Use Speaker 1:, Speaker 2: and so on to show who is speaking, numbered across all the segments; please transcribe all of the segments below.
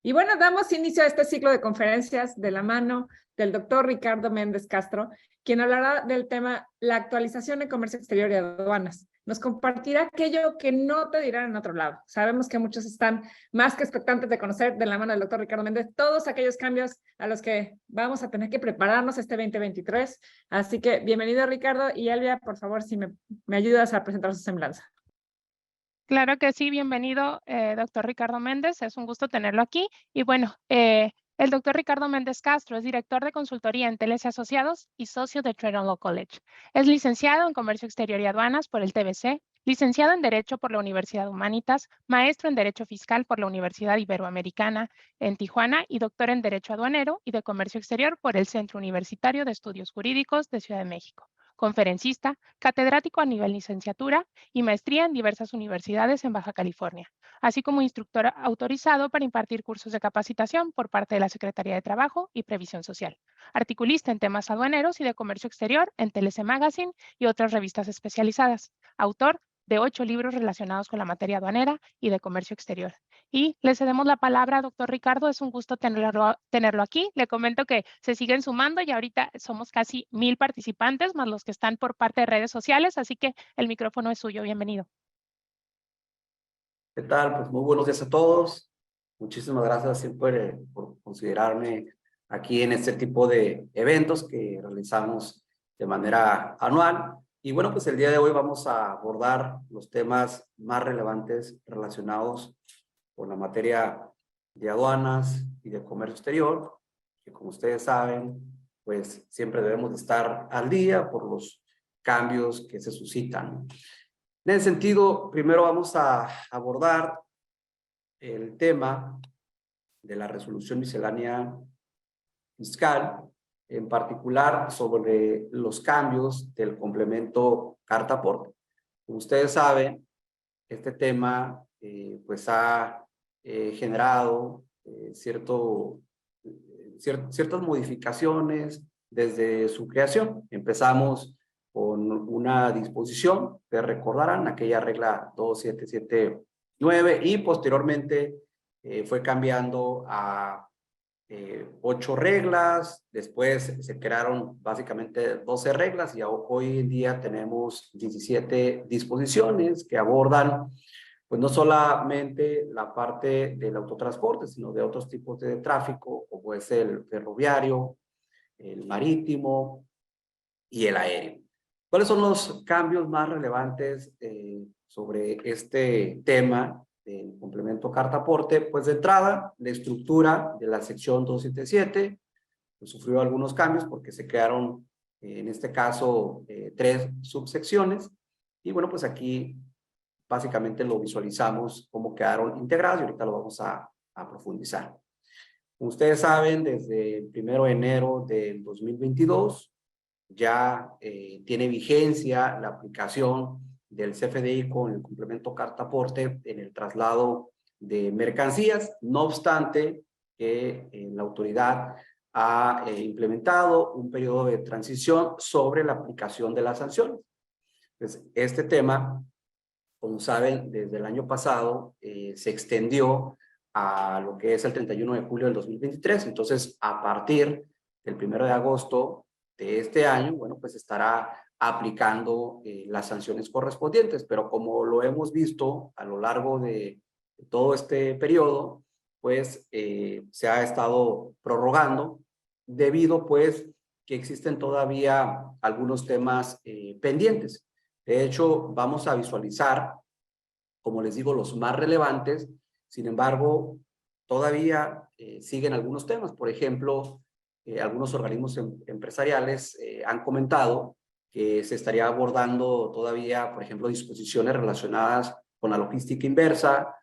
Speaker 1: Y bueno, damos inicio a este ciclo de conferencias de la mano del doctor Ricardo Méndez Castro, quien hablará del tema la actualización en comercio exterior y aduanas. Nos compartirá aquello que no te dirán en otro lado. Sabemos que muchos están más que expectantes de conocer de la mano del doctor Ricardo Méndez todos aquellos cambios a los que vamos a tener que prepararnos este 2023. Así que bienvenido, Ricardo. Y Elvia, por favor, si me ayudas a presentar su semblanza.
Speaker 2: Claro que sí, bienvenido, doctor Ricardo Méndez, es un gusto tenerlo aquí. Y bueno, el doctor Ricardo Méndez Castro es director de consultoría en Teles y Asociados y socio de Trader Law College. Es licenciado en Comercio Exterior y Aduanas por el TBC, licenciado en Derecho por la Universidad Humanitas, maestro en Derecho Fiscal por la Universidad Iberoamericana en Tijuana y doctor en Derecho Aduanero y de Comercio Exterior por el Centro Universitario de Estudios Jurídicos de Ciudad de México. Conferencista, catedrático a nivel licenciatura y maestría en diversas universidades en Baja California, así como instructor autorizado para impartir cursos de capacitación por parte de la Secretaría de Trabajo y Previsión Social. Articulista en temas aduaneros y de comercio exterior en TLC Magazine y otras revistas especializadas. Autor de 8 libros relacionados con la materia aduanera y de comercio exterior. Y le cedemos la palabra a doctor Ricardo, es un gusto tenerlo aquí. Le comento que se siguen sumando y ahorita somos casi 1000 participantes, más los que están por parte de redes sociales, así que el micrófono es suyo. Bienvenido.
Speaker 3: ¿Qué tal? Pues muy buenos días a todos. Muchísimas gracias siempre por considerarme aquí en este tipo de eventos que realizamos de manera anual. Y bueno, pues el día de hoy vamos a abordar los temas más relevantes relacionados con la materia de aduanas y de comercio exterior, que como ustedes saben, pues siempre debemos de estar al día por los cambios que se suscitan. En ese sentido, primero vamos a abordar el tema de la resolución miscelánea fiscal, en particular sobre los cambios del complemento carta aporte. Como ustedes saben, este tema pues ha generado ciertas modificaciones desde su creación. Empezamos con una disposición, que recordarán, aquella regla 2779, y posteriormente fue cambiando a 8 reglas, después se crearon básicamente 12 reglas y hoy en día tenemos 17 disposiciones que abordan pues no solamente la parte del autotransporte, sino de otros tipos de tráfico, como es el ferroviario, el marítimo y el aéreo. ¿Cuáles son los cambios más relevantes sobre este tema del complemento carta aporte? Pues de entrada, la estructura de la sección 277 pues, sufrió algunos cambios porque se crearon, en este caso, 3 subsecciones. Y bueno, pues aquí básicamente lo visualizamos cómo quedaron integrados y ahorita lo vamos a profundizar. Como ustedes saben, desde el 1 de enero del 2022 ya tiene vigencia la aplicación del CFDI con el complemento carta aporte en el traslado de mercancías. No obstante que la autoridad ha implementado un periodo de transición sobre la aplicación de las sanciones. Entonces, este tema, como saben, desde el año pasado se extendió a lo que es el 31 de julio del 2023. Entonces, a partir del 1 de agosto de este año, bueno, pues estará aplicando las sanciones correspondientes. Pero como lo hemos visto a lo largo de todo este periodo, pues se ha estado prorrogando debido, pues, que existen todavía algunos temas pendientes. De hecho, vamos a visualizar, como les digo, los más relevantes. Sin embargo, todavía siguen algunos temas. Por ejemplo, algunos organismos empresariales han comentado que se estaría abordando todavía, por ejemplo, disposiciones relacionadas con la logística inversa,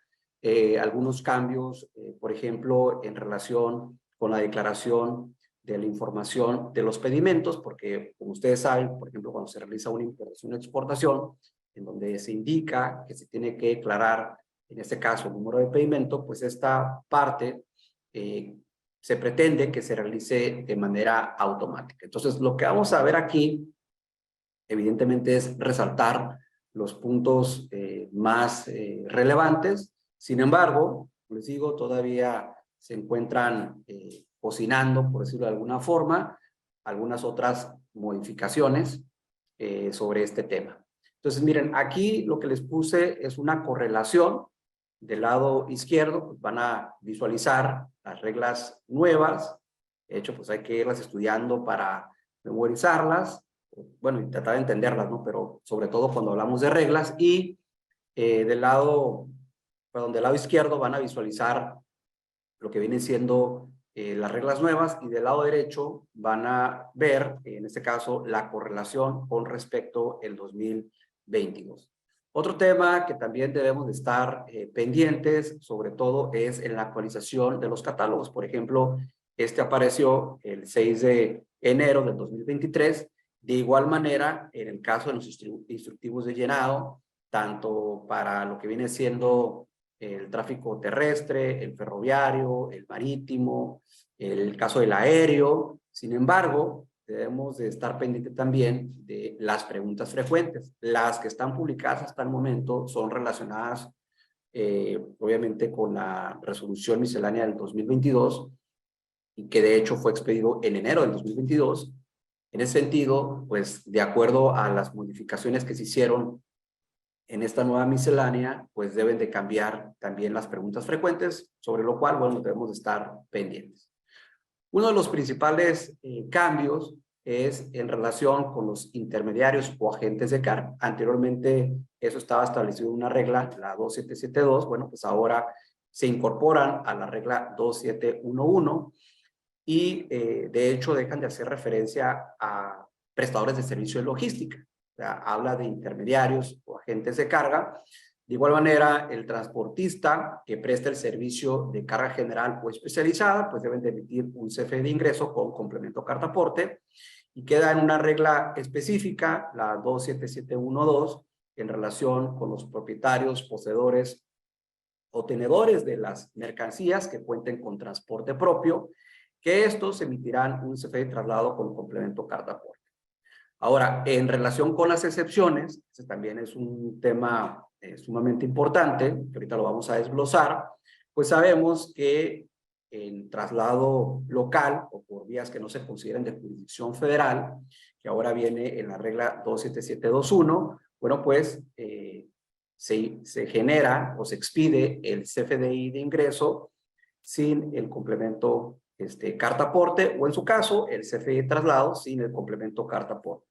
Speaker 3: algunos cambios, por ejemplo, en relación con la declaración de la información de los pedimentos, porque como ustedes saben, por ejemplo, cuando se realiza una importación o exportación, en donde se indica que se tiene que declarar, en este caso, el número de pedimento, pues esta parte se pretende que se realice de manera automática. Entonces, lo que vamos a ver aquí, evidentemente, es resaltar los puntos más relevantes. Sin embargo, les digo, todavía se encuentran cocinando, por decirlo de alguna forma, algunas otras modificaciones sobre este tema. Entonces, miren, aquí lo que les puse es una correlación. Del lado izquierdo, pues van a visualizar las reglas nuevas. De hecho, pues hay que irlas estudiando para memorizarlas, bueno, y tratar de entenderlas, ¿no? Pero sobre todo cuando hablamos de reglas. Y del lado izquierdo van a visualizar lo que vienen siendo las reglas nuevas, y del lado derecho van a ver, en este caso, la correlación con respecto al 2022. Otro tema que también debemos de estar pendientes, sobre todo, es en la actualización de los catálogos. Por ejemplo, este apareció el 6 de enero del 2023. De igual manera, en el caso de los instructivos de llenado, tanto para lo que viene siendo el tráfico terrestre, el ferroviario, el marítimo, el caso del aéreo. Sin embargo, debemos de estar pendientes también de las preguntas frecuentes. Las que están publicadas hasta el momento son relacionadas, obviamente, con la resolución miscelánea del 2022, y que de hecho fue expedido en enero del 2022. En ese sentido, pues, de acuerdo a las modificaciones que se hicieron en esta nueva miscelánea, pues deben de cambiar también las preguntas frecuentes, sobre lo cual, bueno, debemos de estar pendientes. Uno de los principales cambios es en relación con los intermediarios o agentes de carga. Anteriormente eso estaba establecido en una regla, la 2772, bueno, pues ahora se incorporan a la regla 2711, y de hecho dejan de hacer referencia a prestadores de servicio de logística. O sea, habla de intermediarios o agentes de carga. De igual manera, el transportista que presta el servicio de carga general o especializada, pues deben de emitir un CFE de ingreso con complemento carta aporte, y queda en una regla específica, la 27712, en relación con los propietarios, poseedores o tenedores de las mercancías que cuenten con transporte propio, que estos emitirán un CFE de traslado con complemento carta aporte. Ahora, en relación con las excepciones, ese también es un tema sumamente importante, que ahorita lo vamos a desglosar. Pues sabemos que el traslado local o por vías que no se consideren de jurisdicción federal, que ahora viene en la regla 27721, bueno, pues se genera o se expide el CFDI de ingreso sin el complemento carta aporte, o en su caso, el CFDI de traslado sin el complemento carta aporte.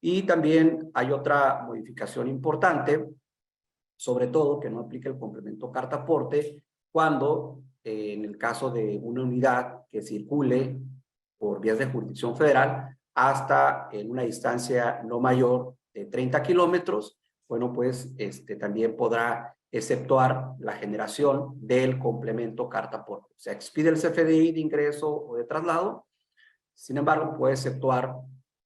Speaker 3: Y también hay otra modificación importante, sobre todo que no aplica el complemento carta aporte cuando en el caso de una unidad que circule por vías de jurisdicción federal hasta en una distancia no mayor de 30 kilómetros, bueno, pues también podrá exceptuar la generación del complemento carta aporte. O sea, expide el CFDI de ingreso o de traslado, sin embargo, puede exceptuar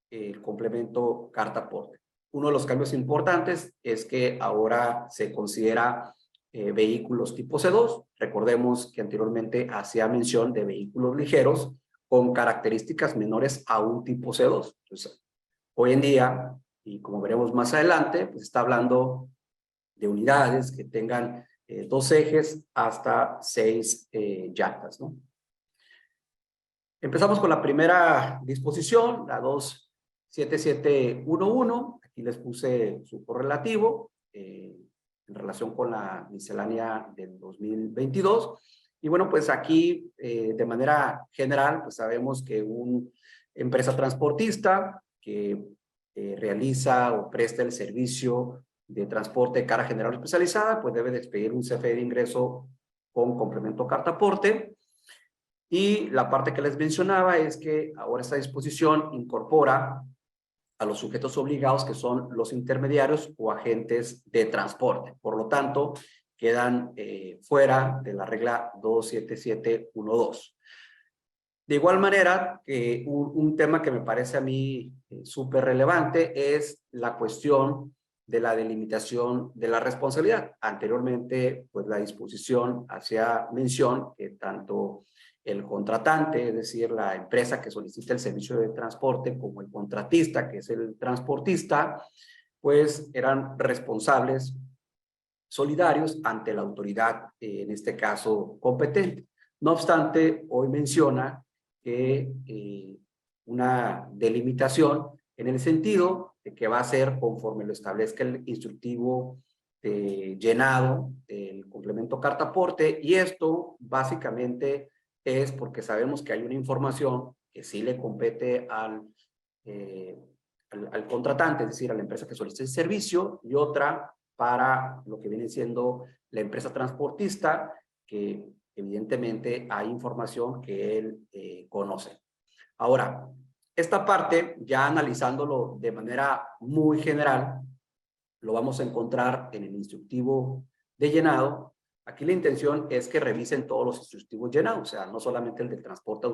Speaker 3: el complemento carta aporte. Uno de los cambios importantes es que ahora se considera vehículos tipo C2. Recordemos que anteriormente hacía mención de vehículos ligeros con características menores a un tipo C2. Entonces, hoy en día, y como veremos más adelante, pues está hablando de unidades que tengan 2 ejes hasta 6 llantas, ¿no? Empezamos con la primera disposición, la 27711. Aquí les puse su correlativo en relación con la miscelánea del 2022. Y bueno, pues aquí de manera general, pues sabemos que una empresa transportista que realiza o presta el servicio de transporte de carga general especializada, pues debe de expedir un CFE de ingreso con complemento carta aporte. Y la parte que les mencionaba es que ahora esta disposición incorpora a los sujetos obligados, que son los intermediarios o agentes de transporte. Por lo tanto, quedan fuera de la regla 27712. De igual manera, un tema que me parece a mí súper relevante es la cuestión de la delimitación de la responsabilidad. Anteriormente, pues la disposición hacía mención que tanto el contratante, es decir, la empresa que solicita el servicio de transporte, como el contratista, que es el transportista, pues eran responsables solidarios ante la autoridad, en este caso competente. No obstante, hoy menciona que una delimitación en el sentido de que va a ser conforme lo establezca el instructivo de llenado del complemento carta aporte, y esto básicamente es porque sabemos que hay una información que sí le compete al contratante, es decir, a la empresa que solicita el servicio, y otra para lo que viene siendo la empresa transportista, que evidentemente hay información que él conoce. Ahora, esta parte, ya analizándolo de manera muy general, lo vamos a encontrar en el instructivo de llenado. Aquí la intención es que revisen todos los instructivos llenados, o sea, no solamente el del transporte,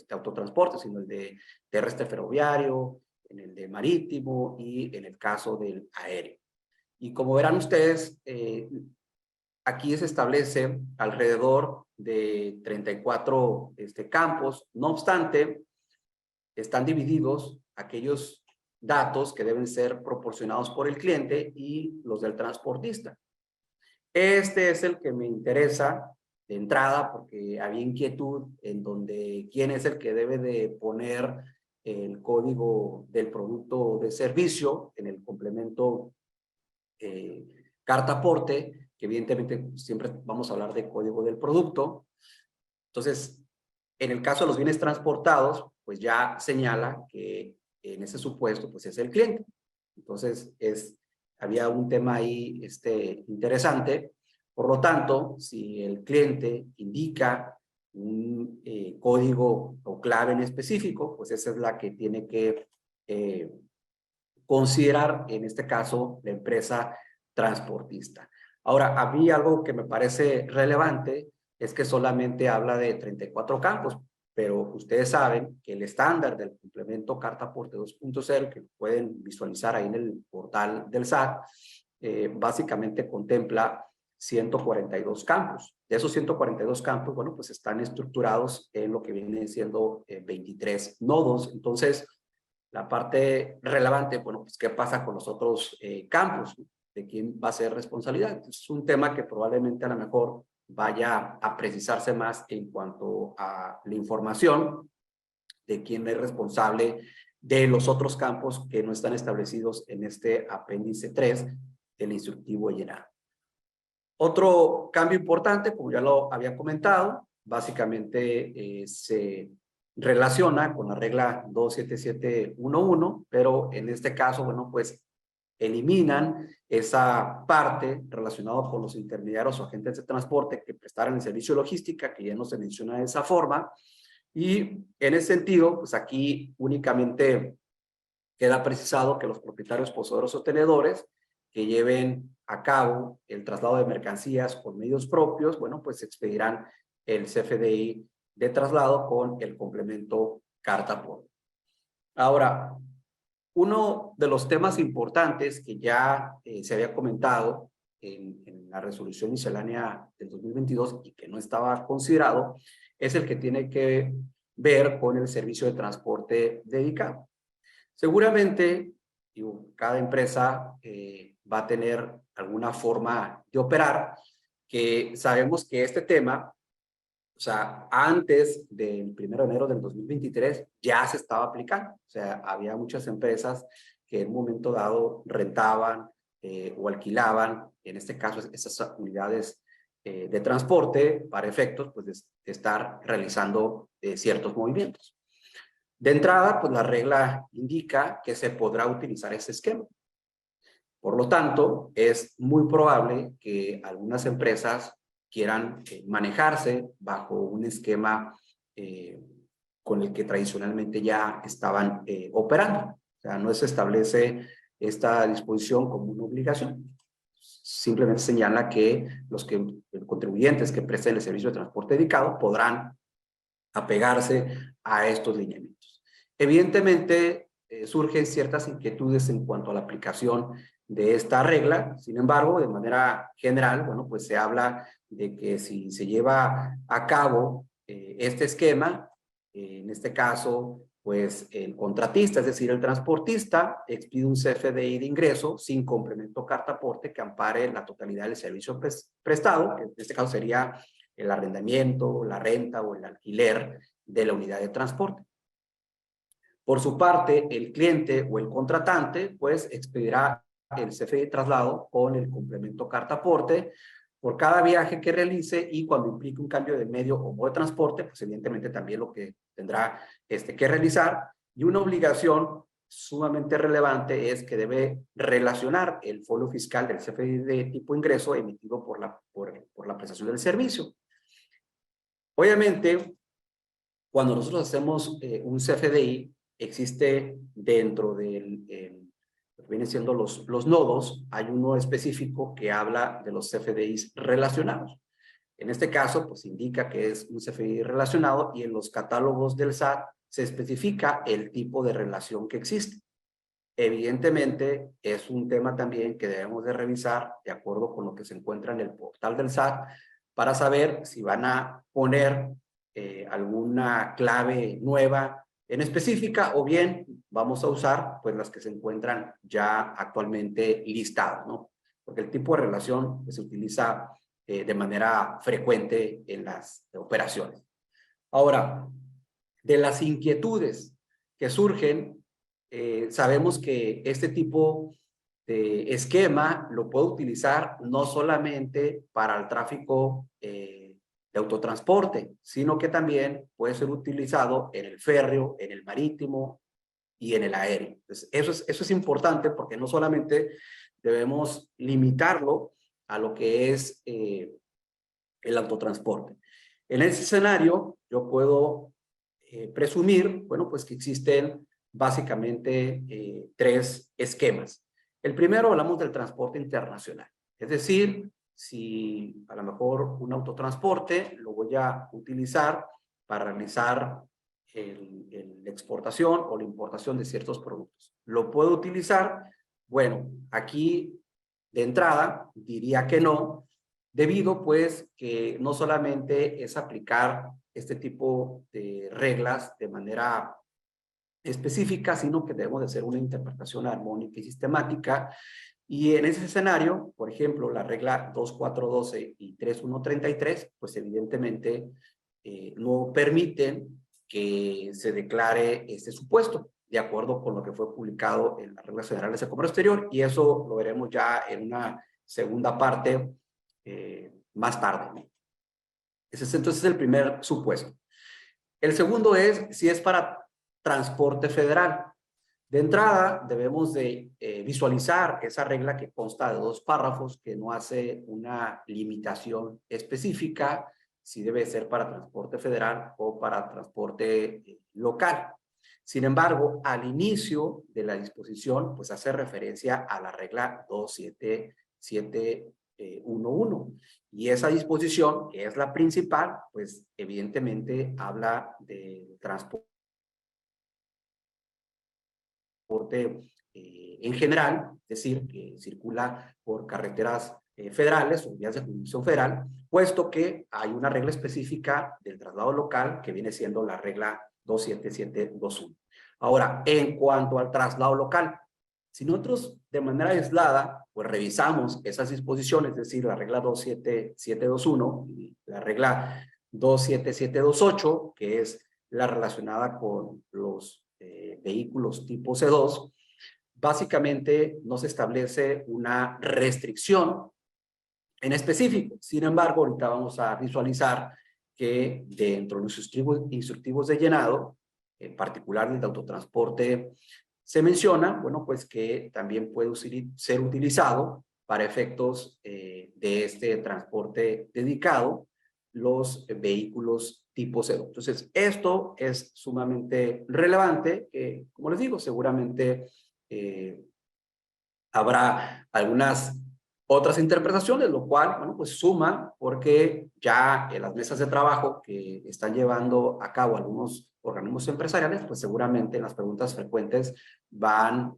Speaker 3: autotransporte, sino el de terrestre ferroviario, en el de marítimo y en el caso del aéreo. Y como verán ustedes, aquí se establece alrededor de 34 campos. No obstante, están divididos aquellos datos que deben ser proporcionados por el cliente y los del transportista. Este es el que me interesa de entrada porque había inquietud en donde quién es el que debe de poner el código del producto de servicio en el complemento carta aporte, que evidentemente siempre vamos a hablar de código del producto. Entonces, en el caso de los bienes transportados, pues ya señala que en ese supuesto, pues es el cliente. Entonces, había un tema ahí interesante. Por lo tanto, si el cliente indica un código o clave en específico, pues esa es la que tiene que considerar, en este caso, la empresa transportista. Ahora, a mí algo que me parece relevante es que solamente habla de 34 campos, pero ustedes saben que el estándar del complemento carta aporte 2.0, que pueden visualizar ahí en el portal del SAT, básicamente contempla 142 campos. De esos 142 campos, bueno, pues están estructurados en lo que vienen siendo 23 nodos. Entonces, la parte relevante, bueno, pues qué pasa con los otros campos, de quién va a ser responsabilidad. Entonces, es un tema que probablemente a lo mejor vaya a precisarse más en cuanto a la información de quién es responsable de los otros campos que no están establecidos en este apéndice 3 del instructivo de llenado. Otro cambio importante, como ya lo había comentado, básicamente se relaciona con la regla 27711, pero en este caso, bueno, pues eliminan esa parte relacionada con los intermediarios o agentes de transporte que prestaran el servicio de logística, que ya no se menciona de esa forma. Y en ese sentido, pues aquí únicamente queda precisado que los propietarios, poseedores o tenedores que lleven a cabo el traslado de mercancías por medios propios, bueno, pues expedirán el CFDI de traslado con el complemento carta aporte. Ahora, uno de los temas importantes que ya se había comentado en la resolución miscelánea del 2022 y que no estaba considerado, es el que tiene que ver con el servicio de transporte dedicado. Seguramente, cada empresa va a tener alguna forma de operar, que sabemos que este tema, o sea, antes del 1 de enero del 2023 ya se estaba aplicando. O sea, había muchas empresas que en un momento dado rentaban o alquilaban, en este caso, esas unidades de transporte para efectos pues, de estar realizando ciertos movimientos. De entrada, pues la regla indica que se podrá utilizar ese esquema. Por lo tanto, es muy probable que algunas empresas quieran manejarse bajo un esquema con el que tradicionalmente ya estaban operando. O sea, no se establece esta disposición como una obligación. Simplemente señala que los contribuyentes que presten el servicio de transporte dedicado podrán apegarse a estos lineamientos. Evidentemente, surgen ciertas inquietudes en cuanto a la aplicación de esta regla. Sin embargo, de manera general, bueno, pues se habla de que si se lleva a cabo este esquema, en este caso, pues el contratista, es decir, el transportista, expide un CFDI de ingreso sin complemento carta aporte que ampare la totalidad del servicio prestado, que en este caso sería el arrendamiento, la renta o el alquiler de la unidad de transporte. Por su parte, el cliente o el contratante, pues, expedirá el CFDI de traslado con el complemento carta aporte por cada viaje que realice, y cuando implique un cambio de medio o modo de transporte, pues evidentemente también lo que tendrá que realizar. Y una obligación sumamente relevante es que debe relacionar el folio fiscal del CFDI de tipo ingreso emitido por la prestación del servicio. Obviamente, cuando nosotros hacemos un CFDI, existe dentro del lo que vienen siendo los nodos, hay uno específico que habla de los CFDIs relacionados. En este caso, pues indica que es un CFDI relacionado, y en los catálogos del SAT se especifica el tipo de relación que existe. Evidentemente, es un tema también que debemos de revisar de acuerdo con lo que se encuentra en el portal del SAT para saber si van a poner alguna clave nueva en específica, o bien vamos a usar pues las que se encuentran ya actualmente listadas, ¿no? Porque el tipo de relación pues, se utiliza de manera frecuente en las operaciones. Ahora, de las inquietudes que surgen, sabemos que este tipo de esquema lo puedo utilizar no solamente para el tráfico de autotransporte, sino que también puede ser utilizado en el férreo, en el marítimo y en el aéreo. Entonces, eso es importante, porque no solamente debemos limitarlo a lo que es el autotransporte. En ese escenario, yo puedo presumir, bueno, pues que existen básicamente tres esquemas. El primero, hablamos del transporte internacional. Es decir, si a lo mejor un autotransporte lo voy a utilizar para realizar la exportación o la importación de ciertos productos. ¿Lo puedo utilizar? Bueno, aquí de entrada diría que no, debido pues que no solamente es aplicar este tipo de reglas de manera específica, sino que debemos de hacer una interpretación armónica y sistemática. Y en ese escenario, por ejemplo, la regla 2412 y 3133, pues evidentemente no permiten que se declare este supuesto, de acuerdo con lo que fue publicado en las reglas generales de comercio exterior, y eso lo veremos ya en una segunda parte más tarde. Ese es entonces el primer supuesto. El segundo es si es para transporte federal. De entrada, debemos de visualizar esa regla que consta de 2 párrafos, que no hace una limitación específica si debe ser para transporte federal o para transporte local. Sin embargo, al inicio de la disposición, pues hace referencia a la regla 27711. Y esa disposición, que es la principal, pues evidentemente habla de transporte en general, es decir, que circula por carreteras federales o vías de jurisdicción federal, puesto que hay una regla específica del traslado local que viene siendo la regla 27721. Ahora, en cuanto al traslado local, si nosotros de manera aislada, pues revisamos esas disposiciones, es decir, la regla 27721 y la regla 27728, que es la relacionada con los vehículos tipo C2, básicamente no se establece una restricción en específico. Sin embargo, ahorita vamos a visualizar que dentro de los instructivos de llenado, en particular del autotransporte, se menciona, bueno, pues que también puede ser utilizado para efectos de este transporte dedicado, los vehículos tipo C2. Entonces, esto es sumamente relevante. Como les digo, seguramente habrá algunas otras interpretaciones, lo cual, bueno, pues suma, porque ya en las mesas de trabajo que están llevando a cabo algunos organismos empresariales, pues seguramente las preguntas frecuentes van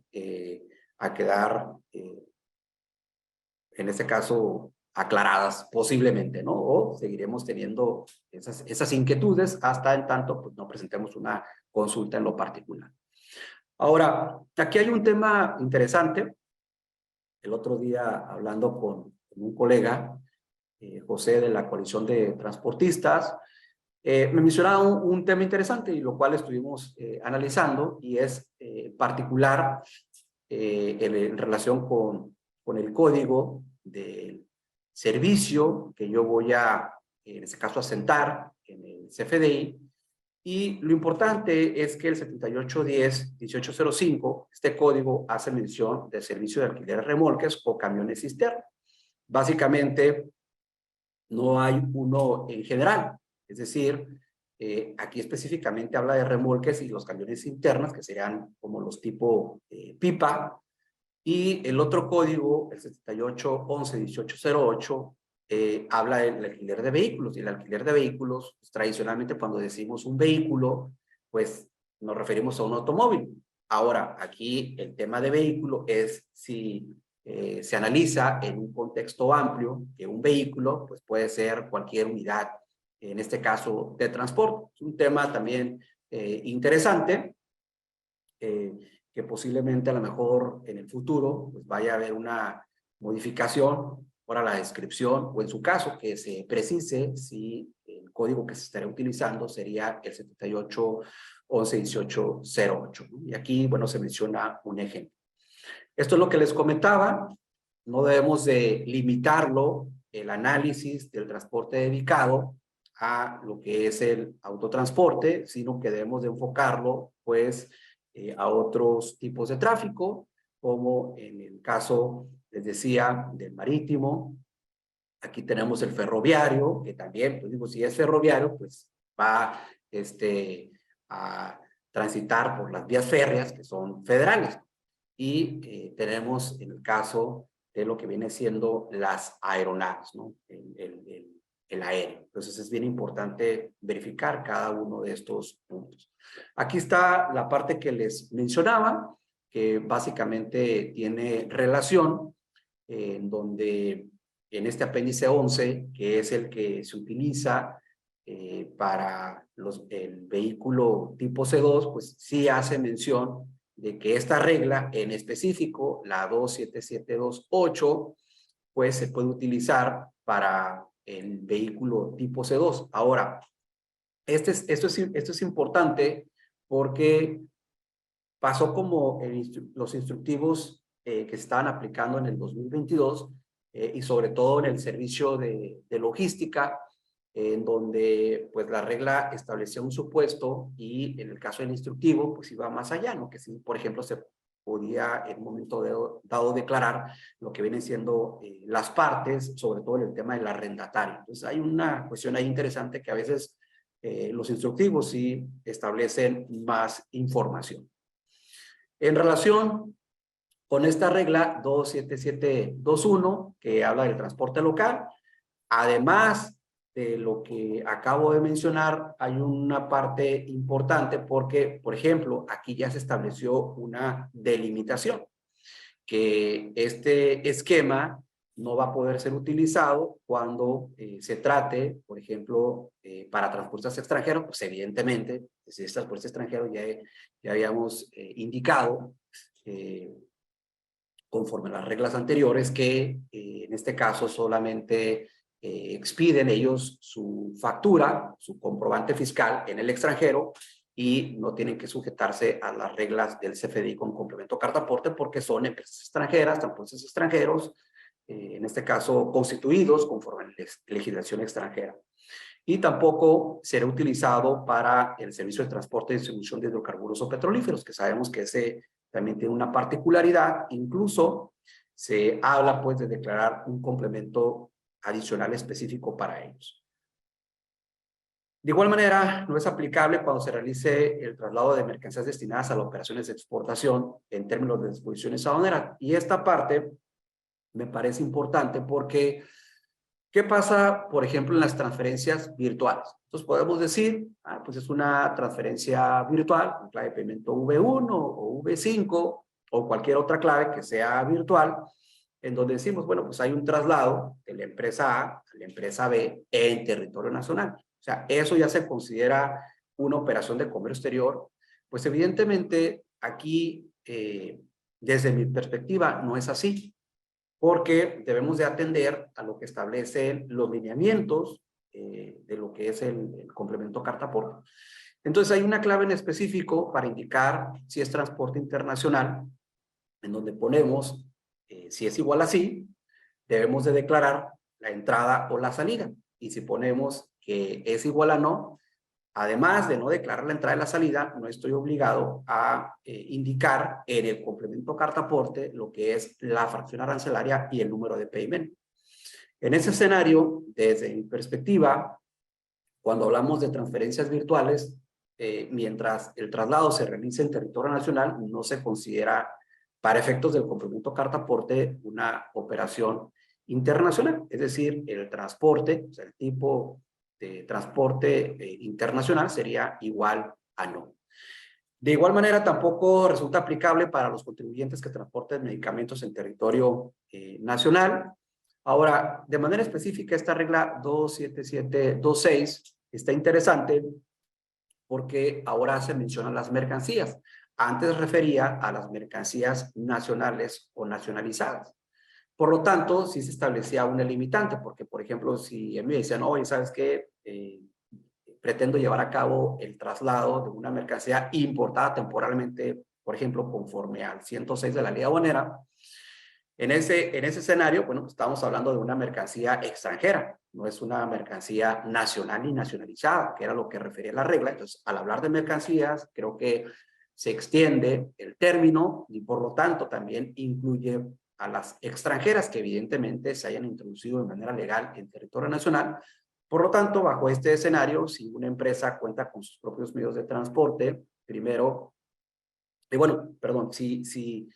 Speaker 3: a quedar, en este caso, aclaradas posiblemente, ¿no? O seguiremos teniendo esas inquietudes hasta en tanto pues, no presentemos una consulta en lo particular. Ahora, aquí hay un tema interesante. El otro día, hablando con un colega, José de la Coalición de Transportistas, me mencionaba un tema interesante y lo cual estuvimos analizando, y es particular en relación con el código del servicio que yo voy a, en este caso, asentar en el CFDI. Y lo importante es que el 7810-1805, este código hace mención del servicio de alquiler de remolques o camiones cisterna. Básicamente, no hay uno en general. Es decir, aquí específicamente habla de remolques y los camiones internas, que serían como los tipo pipa. Y el otro código, el 7811-1808, habla del alquiler de vehículos. Y el alquiler de vehículos, pues, tradicionalmente cuando decimos un vehículo, pues nos referimos a un automóvil. Ahora, aquí el tema de vehículo es si se analiza en un contexto amplio que un vehículo pues puede ser cualquier unidad, en este caso de transporte. Es un tema también interesante, que posiblemente a lo mejor en el futuro pues vaya a haber una modificación para la descripción, o en su caso que se precise si el código que se estaría utilizando sería el 7811-1808, ¿no? Y aquí, bueno, se menciona un ejemplo. Esto es lo que les comentaba. No debemos de limitarlo, el análisis del transporte dedicado, a lo que es el autotransporte, sino que debemos de enfocarlo, pues, a otros tipos de tráfico, como en el caso, les decía, del marítimo. Aquí tenemos el ferroviario, que también, pues digo, si es ferroviario, pues va a transitar por las vías férreas, que son federales. Y tenemos en el caso de lo que viene siendo las aeronaves, ¿no? El aéreo. Entonces es bien importante verificar cada uno de estos puntos. Aquí está la parte que les mencionaba, que básicamente tiene relación, en donde en este apéndice 11, que es el que se utiliza para el vehículo tipo C2, pues sí hace mención de que esta regla en específico, la 27728, pues se puede utilizar para el vehículo tipo C2. Ahora, esto es importante porque pasó como los instructivos que se estaban aplicando en el 2022 y sobre todo en el servicio de logística, en donde pues la regla establecía un supuesto y en el caso del instructivo pues iba más allá, ¿no? Que si, por ejemplo, se podía en un momento dado declarar lo que vienen siendo las partes, sobre todo en el tema del arrendatario. Entonces hay una cuestión ahí interesante que a veces los instructivos sí establecen más información. En relación con esta regla 27721, que habla del transporte local, además de lo que acabo de mencionar, hay una parte importante porque, por ejemplo, aquí ya se estableció una delimitación, que este esquema no va a poder ser utilizado cuando se trate, por ejemplo, para transportes extranjeros, pues evidentemente, si es transporte extranjero ya habíamos indicado, conforme a las reglas anteriores, que en este caso solamente expiden ellos su factura, su comprobante fiscal en el extranjero y no tienen que sujetarse a las reglas del CFDI con complemento carta aporte porque son empresas extranjeras, transportes extranjeros, en este caso constituidos conforme a la legislación extranjera. Y tampoco será utilizado para el servicio de transporte y distribución de hidrocarburos o petrolíferos, que sabemos que ese también tiene una particularidad. Incluso se habla pues de declarar un complemento adicional específico para ellos. De igual manera, no es aplicable cuando se realice el traslado de mercancías destinadas a las operaciones de exportación en términos de disposiciones aduaneras. Y esta parte me parece importante porque ¿qué pasa, por ejemplo, en las transferencias virtuales? Entonces podemos decir, pues es una transferencia virtual, una clave de paymento V1 o V5 o cualquier otra clave que sea virtual, en donde decimos, bueno, pues hay un traslado de la empresa A a la empresa B en territorio nacional. O sea, eso ya se considera una operación de comercio exterior. Pues evidentemente aquí, desde mi perspectiva, no es así. porque debemos de atender a lo que establecen los lineamientos de lo que es el complemento carta aporte. Entonces hay una clave en específico para indicar si es transporte internacional, en donde ponemos si es igual a sí, debemos de declarar la entrada o la salida. Y si ponemos que es igual a no, además de no declarar la entrada y la salida, no estoy obligado a indicar en el complemento carta aporte lo que es la fracción arancelaria y el número de pedimento. En ese escenario, desde mi perspectiva, cuando hablamos de transferencias virtuales, mientras el traslado se realice en territorio nacional, no se considera para efectos del complemento carta aporte una operación internacional. Es decir, el transporte, o sea, el tipo de transporte internacional sería igual a no. De igual manera, tampoco resulta aplicable para los contribuyentes que transporten medicamentos en territorio nacional. Ahora, de manera específica, esta regla 27726 está interesante porque ahora se mencionan las mercancías. Antes refería a las mercancías nacionales o nacionalizadas. Por lo tanto, sí se establecía una limitante, porque, por ejemplo, si a mí me decían, oye, ¿sabes qué? Pretendo llevar a cabo el traslado de una mercancía importada temporalmente, por ejemplo, conforme al 106 de la ley aduanera. En ese escenario, bueno, estamos hablando de una mercancía extranjera, no es una mercancía nacional ni nacionalizada, que era lo que refería la regla. Entonces, al hablar de mercancías, creo que se extiende el término y por lo tanto también incluye a las extranjeras que evidentemente se hayan introducido de manera legal en territorio nacional. Por lo tanto, bajo este escenario, si una empresa cuenta con sus propios medios de transporte, primero, si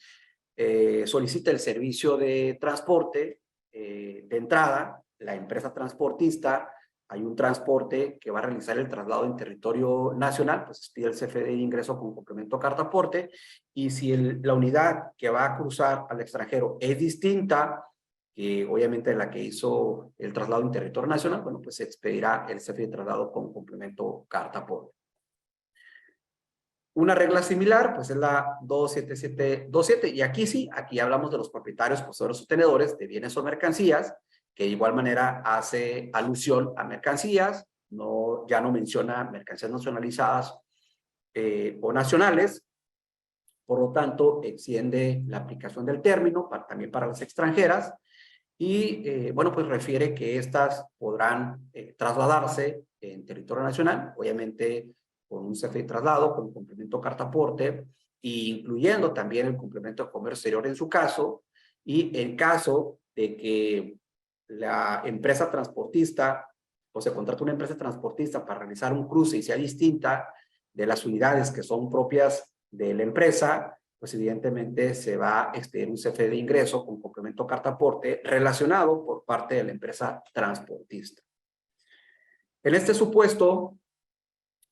Speaker 3: solicita el servicio de transporte de entrada, la empresa transportista, hay un transporte que va a realizar el traslado en territorio nacional, pues pide el CFDI de ingreso con complemento carta aporte, y si la unidad que va a cruzar al extranjero es distinta, obviamente de la que hizo el traslado en territorio nacional, bueno, pues se expedirá el CFDI de traslado con complemento carta aporte. Una regla similar, pues es la 27727, y aquí sí, aquí hablamos de los propietarios, poseedores o tenedores de bienes o mercancías, que de igual manera hace alusión a mercancías, ya no menciona mercancías nacionalizadas o nacionales. Por lo tanto, extiende la aplicación del término también para las extranjeras, y bueno, pues refiere que estas podrán trasladarse en territorio nacional, obviamente con un CFDI de traslado, con un complemento carta aporte, incluyendo también el complemento de comercio exterior en su caso, y en caso de que la empresa transportista, o se contrata una empresa transportista para realizar un cruce y sea distinta de las unidades que son propias de la empresa, pues evidentemente se va a expedir un CFDI de ingreso con complemento carta aporte relacionado por parte de la empresa transportista. En este supuesto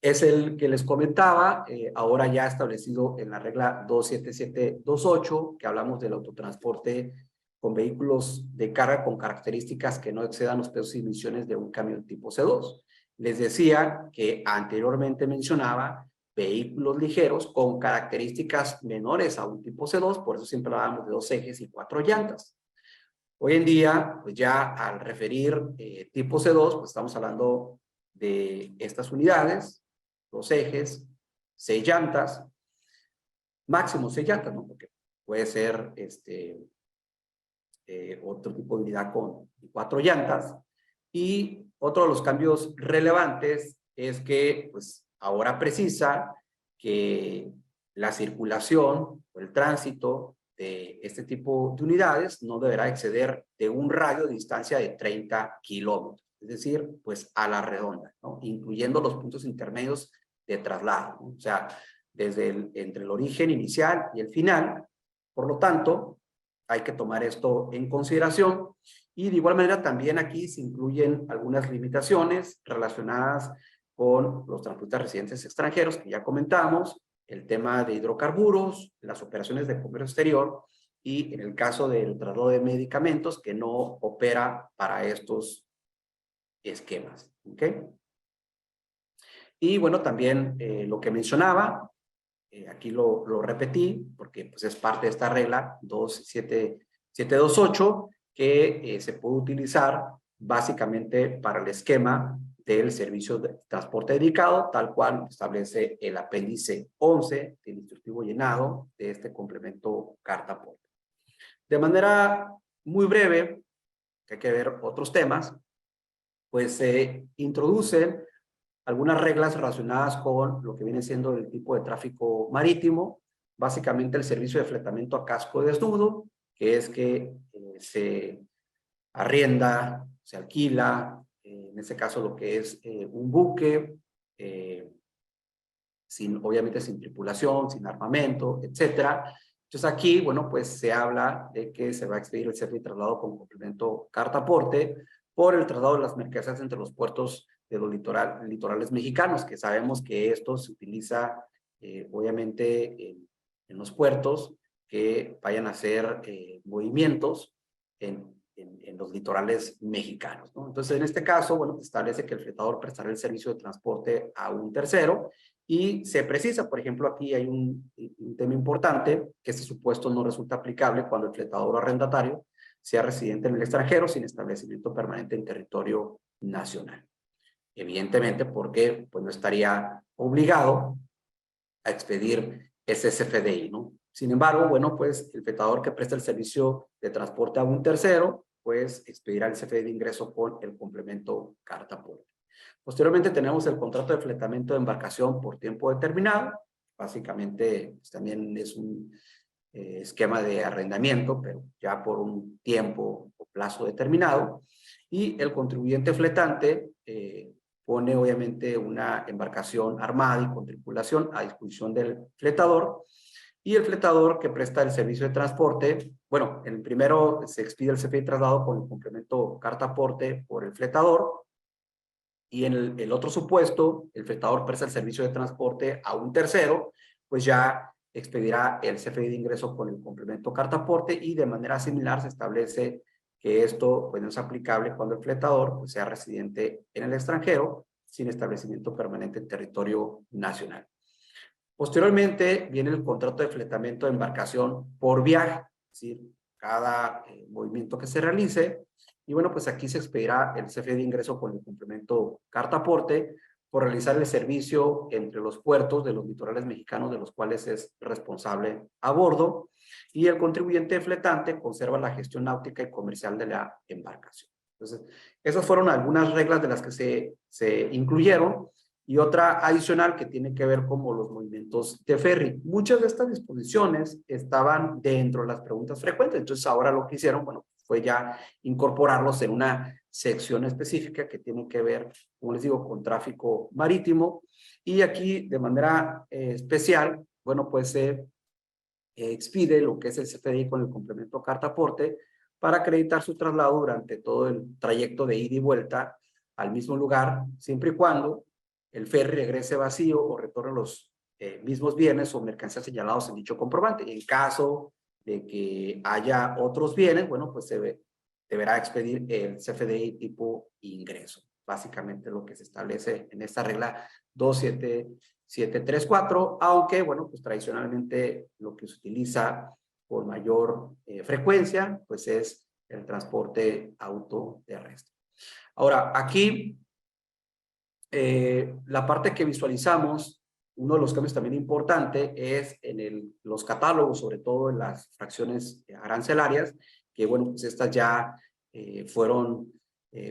Speaker 3: es el que les comentaba, ahora ya establecido en la regla 27728, que hablamos del autotransporte con vehículos de carga con características que no excedan los pesos y emisiones de un camión tipo C2. Les decía que anteriormente mencionaba vehículos ligeros con características menores a un tipo C2, por eso siempre hablábamos de 2 ejes y 4 llantas. Hoy en día, pues ya al referir tipo C2, pues estamos hablando de estas unidades, 2 ejes, 6 llantas, máximo 6 llantas, ¿no? Porque puede ser otro tipo de unidad con 4 llantas. Y otro de los cambios relevantes es que pues ahora precisa que la circulación o el tránsito de este tipo de unidades no deberá exceder de un radio de distancia de 30 kilómetros, es decir, pues a la redonda, ¿no? Incluyendo los puntos intermedios de traslado, ¿no? O sea, entre el origen inicial y el final. Por lo tanto, hay que tomar esto en consideración. Y de igual manera también aquí se incluyen algunas limitaciones relacionadas con los transportistas residentes extranjeros que ya comentamos, el tema de hidrocarburos, las operaciones de comercio exterior y en el caso del traslado de medicamentos que no opera para estos esquemas. ¿Ok? Y bueno, también lo que mencionaba, aquí lo repetí porque pues es parte de esta regla 27728 728 que se puede utilizar básicamente para el esquema del servicio de transporte dedicado, tal cual establece el apéndice 11 del instructivo llenado de este complemento carta-aporte. De manera muy breve, que hay que ver otros temas, pues se introducen algunas reglas relacionadas con lo que viene siendo el tipo de tráfico marítimo, básicamente el servicio de fletamiento a casco desnudo, que es que se arrienda, se alquila, en este caso lo que es un buque, obviamente sin tripulación, sin armamento, etcétera. Entonces aquí, bueno, pues se habla de que se va a expedir el servicio de traslado con complemento carta-aporte por el traslado de las mercancías entre los puertos de los litorales mexicanos, que sabemos que esto se utiliza obviamente en los puertos que vayan a hacer movimientos en los litorales mexicanos, ¿no? Entonces, en este caso, bueno, establece que el fletador prestará el servicio de transporte a un tercero y se precisa, por ejemplo, aquí hay un tema importante, que este supuesto no resulta aplicable cuando el fletador o arrendatario sea residente en el extranjero sin establecimiento permanente en territorio nacional. Evidentemente, porque pues no estaría obligado a expedir ese CFDI, ¿no? Sin embargo, bueno, pues el fletador que presta el servicio de transporte a un tercero, pues expedirá el CFDI de ingreso con el complemento carta-aporte. Posteriormente tenemos el contrato de fletamiento de embarcación por tiempo determinado. Básicamente, pues, también es un esquema de arrendamiento, pero ya por un tiempo o plazo determinado. Y el contribuyente fletante pone obviamente una embarcación armada y con tripulación a disposición del fletador. Y el fletador que presta el servicio de transporte, bueno, en el primero se expide el CFDI de traslado con el complemento carta-aporte por el fletador. Y en el otro supuesto, el fletador presta el servicio de transporte a un tercero, pues ya expedirá el CFDI de ingreso con el complemento carta-aporte y de manera similar se establece que esto pues, no es aplicable cuando el fletador pues, sea residente en el extranjero sin establecimiento permanente en territorio nacional. Posteriormente viene el contrato de fletamiento de embarcación por viaje, es decir, cada movimiento que se realice. Y bueno, pues aquí se expedirá el CFDI de ingreso con el complemento carta-aporte por realizar el servicio entre los puertos de los litorales mexicanos de los cuales es responsable a bordo y el contribuyente fletante conserva la gestión náutica y comercial de la embarcación. Entonces, esas fueron algunas reglas de las que se incluyeron y otra adicional que tiene que ver con los movimientos de ferry. Muchas de estas disposiciones estaban dentro de las preguntas frecuentes, entonces ahora lo que hicieron, bueno, fue ya incorporarlos en una sección específica que tiene que ver, como les digo, con tráfico marítimo. Y aquí, de manera especial, bueno, pues se expide lo que es el CFDI con el complemento carta-aporte para acreditar su traslado durante todo el trayecto de ida y vuelta al mismo lugar, siempre y cuando el ferry regrese vacío o retorne los mismos bienes o mercancías señalados en dicho comprobante. En caso de que haya otros bienes, bueno, pues se deberá expedir el CFDI tipo ingreso. Básicamente lo que se establece en esta regla 27734, aunque, bueno, pues tradicionalmente lo que se utiliza con mayor frecuencia, pues es el transporte autoterrestre. Ahora, aquí, la parte que visualizamos, uno de los cambios también importante es en los catálogos, sobre todo en las fracciones arancelarias, que bueno, pues estas ya fueron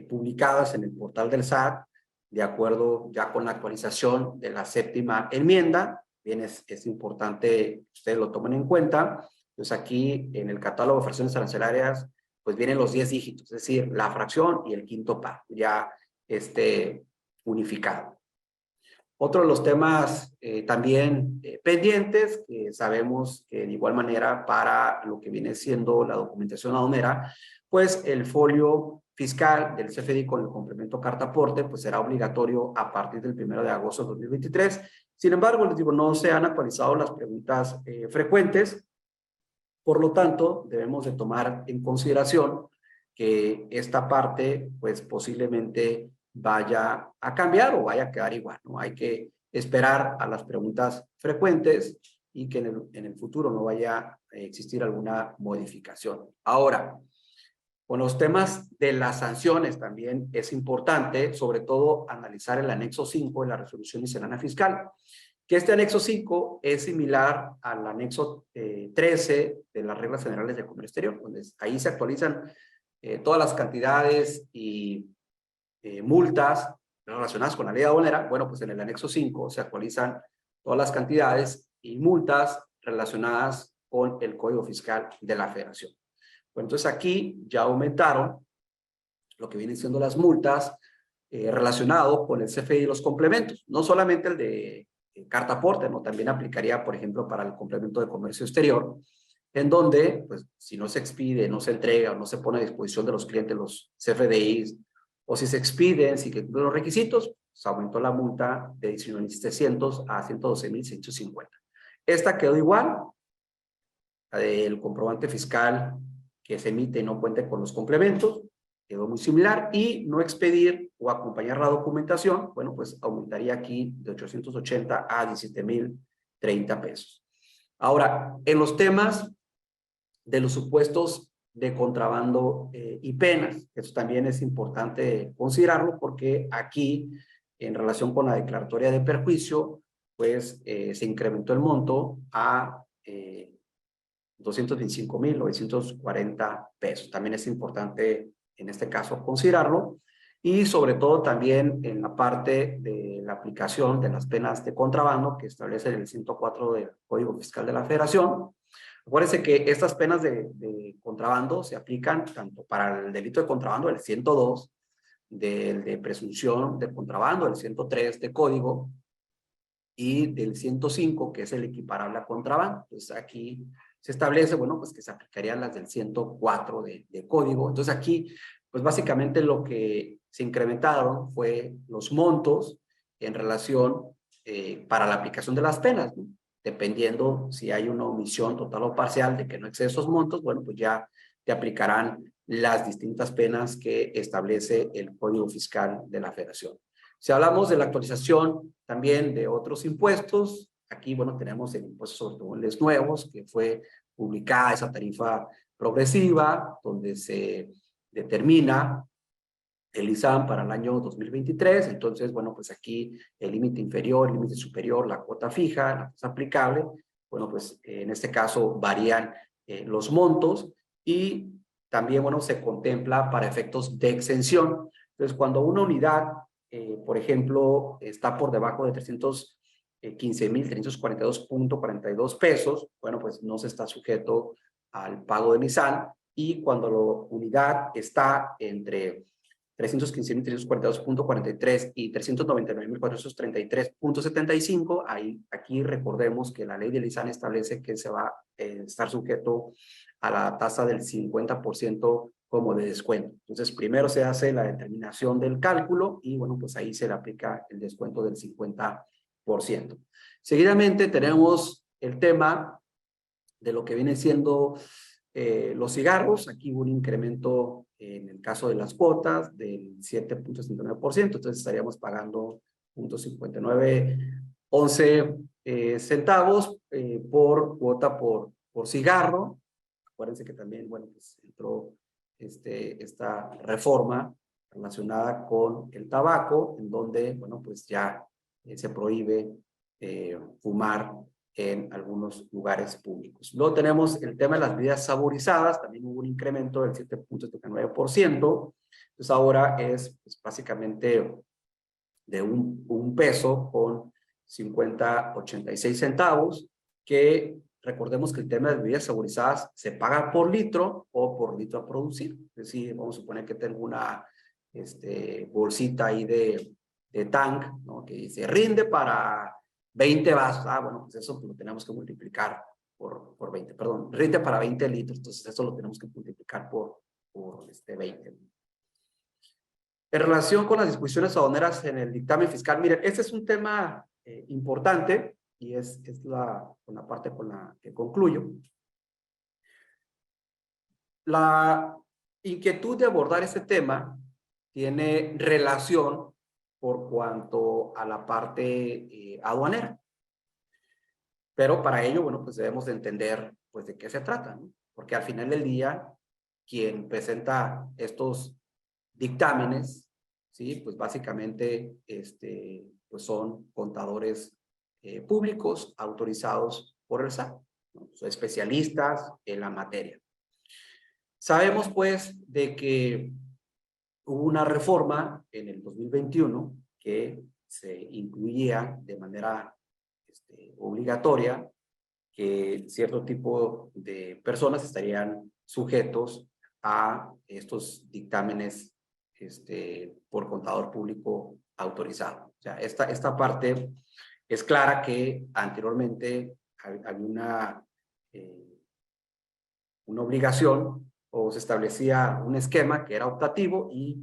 Speaker 3: publicadas en el portal del SAT, de acuerdo ya con la actualización de la 7ª enmienda. Bien, es importante que ustedes lo tomen en cuenta. Pues aquí en el catálogo de fracciones arancelarias, pues vienen los 10 dígitos, es decir, la fracción y el quinto par, ya unificado. Otro de los temas también pendientes, que sabemos que de igual manera para lo que viene siendo la documentación aduanera, pues el folio fiscal del CFDI con el complemento carta-aporte pues será obligatorio a partir del 1 de agosto de 2023. Sin embargo, les digo, no se han actualizado las preguntas frecuentes, por lo tanto, debemos de tomar en consideración que esta parte pues posiblemente vaya a cambiar o vaya a quedar igual, ¿no? Hay que esperar a las preguntas frecuentes y que en el futuro no vaya a existir alguna modificación. Ahora, con los temas de las sanciones también es importante, sobre todo, analizar el anexo 5 de la resolución miscelánea fiscal, que este anexo 5 es similar al anexo 13 de las reglas generales de comercio exterior, donde ahí se actualizan todas las cantidades y multas relacionadas con la ley aduanera. Bueno, pues en el anexo 5 se actualizan todas las cantidades y multas relacionadas con el Código Fiscal de la Federación. Bueno, entonces aquí ya aumentaron lo que vienen siendo las multas relacionado con el CFDI y los complementos. No solamente el de carta aporte, ¿no? También aplicaría, por ejemplo, para el complemento de comercio exterior, en donde, pues, si no se expide, no se entrega o no se pone a disposición de los clientes los CFDIs, o si se expiden, si cumplen los requisitos, se aumentó la multa de 19.700 a 112.650. Esta quedó igual, la del comprobante fiscal que se emite y no cuente con los complementos, quedó muy similar, y no expedir o acompañar la documentación, bueno, pues aumentaría aquí de 880 a 17.030 pesos. Ahora, en los temas de los supuestos de contrabando y penas, eso también es importante considerarlo, porque aquí, en relación con la declaratoria de perjuicio, pues se incrementó el monto a 225.940 pesos. También es importante en este caso considerarlo, y sobre todo también en la parte de la aplicación de las penas de contrabando que establece el 104 del Código Fiscal de la Federación. Acuérdense que estas penas de contrabando se aplican tanto para el delito de contrabando, el 102, del de presunción de contrabando, el 103 de Código, y del 105, que es el equiparable a contrabando. Entonces aquí se establece, bueno, pues que se aplicarían las del 104 de Código. Entonces aquí, pues básicamente lo que se incrementaron fue los montos en relación para la aplicación de las penas, ¿no? Dependiendo si hay una omisión total o parcial de que no excede esos montos, bueno, pues ya te aplicarán las distintas penas que establece el Código Fiscal de la Federación. Si hablamos de la actualización también de otros impuestos, aquí, bueno, tenemos el impuesto sobre automóviles nuevos, que fue publicada esa tarifa progresiva, donde se determina el ISAM para el año 2023. Entonces, bueno, pues aquí el límite inferior, el límite superior, la cuota fija, la tasa aplicable, bueno, pues en este caso varían los montos, y también, bueno, se contempla para efectos de exención. Entonces, cuando una unidad, por ejemplo, está por debajo de 315.342.42 pesos, bueno, pues no se está sujeto al pago de ISAM, y cuando la unidad está entre 315.342.43 y 399.433.75, aquí recordemos que la ley del ISAN establece que se va a estar sujeto a la tasa del 50% como de descuento. Entonces, primero se hace la determinación del cálculo y, bueno, pues ahí se le aplica el descuento del 50%. Seguidamente tenemos el tema de lo que viene siendo los cigarros. Aquí hubo un incremento en el caso de las cuotas del 7.69%, entonces estaríamos pagando 0.5911 centavos por cuota por cigarro. Acuérdense que también, bueno, pues entró esta reforma relacionada con el tabaco, en donde, bueno, pues ya se prohíbe fumar en algunos lugares públicos. Luego tenemos el tema de las bebidas saborizadas, también hubo un incremento del 7.79%, entonces ahora es pues, básicamente de un peso con 50.86 centavos, que recordemos que el tema de bebidas saborizadas se paga por litro o por litro a producir. Es decir, vamos a suponer que tengo una bolsita ahí de tank, ¿no? Que dice rinde para 20 vasos. Ah, bueno, pues eso lo tenemos que multiplicar por 20, perdón, rinde para 20 litros, entonces eso lo tenemos que multiplicar por 20. En relación con las disposiciones aduaneras en el dictamen fiscal, miren, este es un tema importante y es la parte con la que concluyo. La inquietud de abordar este tema tiene relación por cuanto a la parte aduanera. Pero para ello, bueno, pues debemos de entender, pues, de qué se trata, ¿no? Porque al final del día, quien presenta estos dictámenes, ¿sí? Pues básicamente, pues son contadores públicos autorizados por el SAT, ¿no? Son especialistas en la materia. Sabemos, pues, de que hubo una reforma en el 2021 que se incluía de manera obligatoria que cierto tipo de personas estarían sujetos a estos dictámenes por contador público autorizado. O sea, esta parte es clara que anteriormente había una obligación o se establecía un esquema que era optativo y